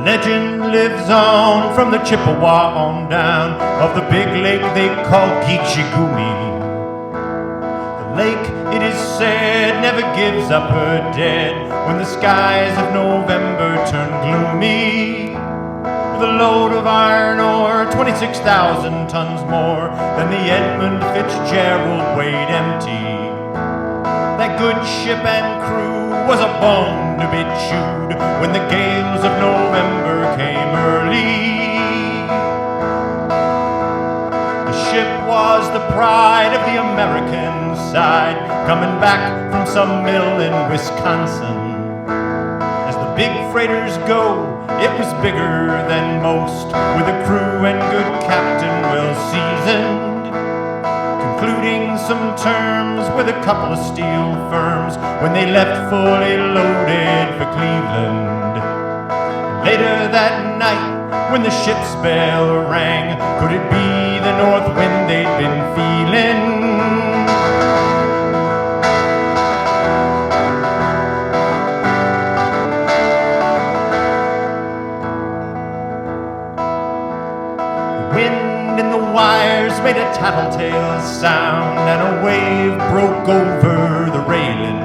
Legend lives on from the Chippewa on down of the big lake they call Gitchigumi. The lake, it is said, never gives up her dead when the skies of November turn gloomy. With a load of iron ore, 26,000 tons more than the Edmund Fitzgerald weighed empty. That good ship and crew was a bone to be chewed when the gales of November came early. The ship was the pride of the American side, coming back from some mill in Wisconsin. As the big freighters go, it was bigger than most, with a crew and good captain well seasoned, concluding some terms with a couple of steel firms when they left fully loaded for Cleveland. Later that night, when the ship's bell rang, could it be the north wind they'd been feeling? The wind in the wires made a tattletale sound, and a wave broke over the railing.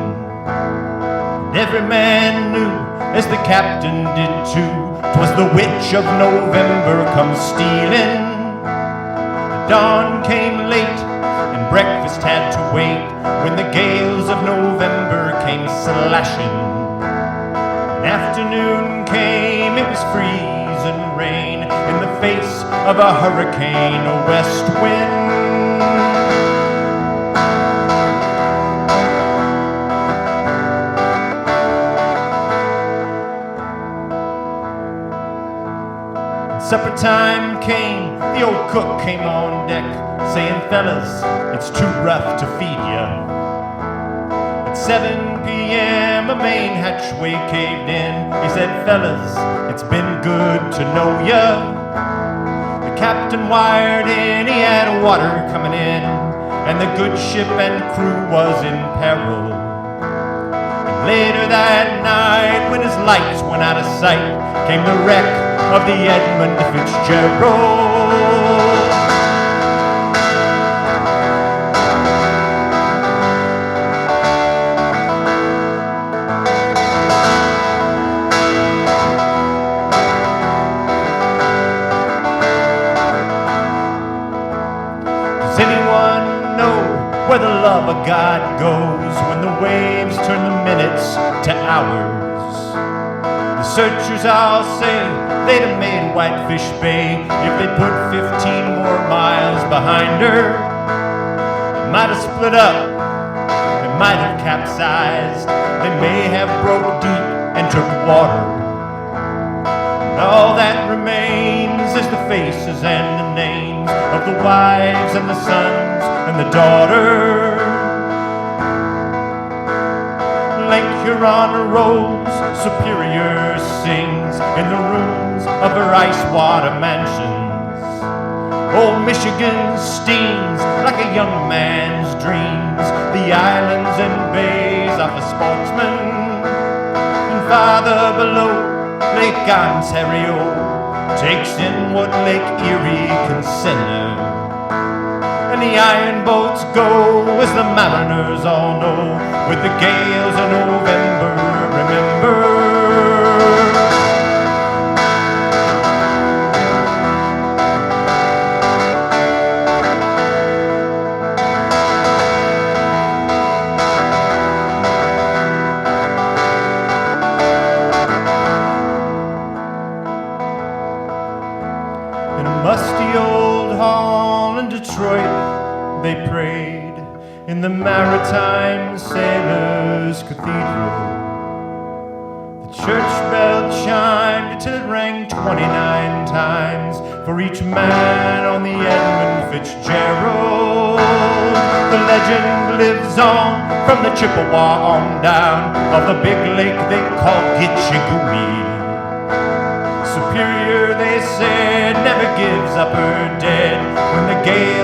And every man knew, as the captain did too, 'twas the witch of November come stealing. The dawn came late, and breakfast had to wait when the gales of November came slashing. When afternoon came, it was freeze and rain in the face of a hurricane, a west wind. Supper time came, the old cook came on deck, saying, "Fellas, it's too rough to feed ya." At 7 p.m. a main hatchway caved in. He said, "Fellas, it's been good to know ya." The captain wired in, he had water coming in, and the good ship and crew was in peril. And later that night, when his lights went out of sight, came the wreck of the Edmund Fitzgerald. Does anyone know where the love of God goes when the waves turn the minutes to hours? The searchers all say they'd have made Whitefish Bay if they put 15 more miles behind her. They might have split up, they might have capsized, they may have broke deep and took water. And all that remains is the faces and the names of the wives and the sons and the daughters. Lake Huron rolls, Superior sings in the rooms of her ice water mansions. Old Michigan steams like a young man's dreams, the islands and bays of a sportsman. And farther below, Lake Ontario takes in what Lake Erie can send her. And the iron boats go, as the mariners all know, with the gales of November, remember. In a musty old hall in Detroit, they prayed in the Maritime Sailors Cathedral. The church bell chimed till it rang 29 times for each man on the Edmund Fitzgerald. The legend lives on from the Chippewa on down of the big lake they call Gitchigumi. Superior, they said, never gives up her dead when the gale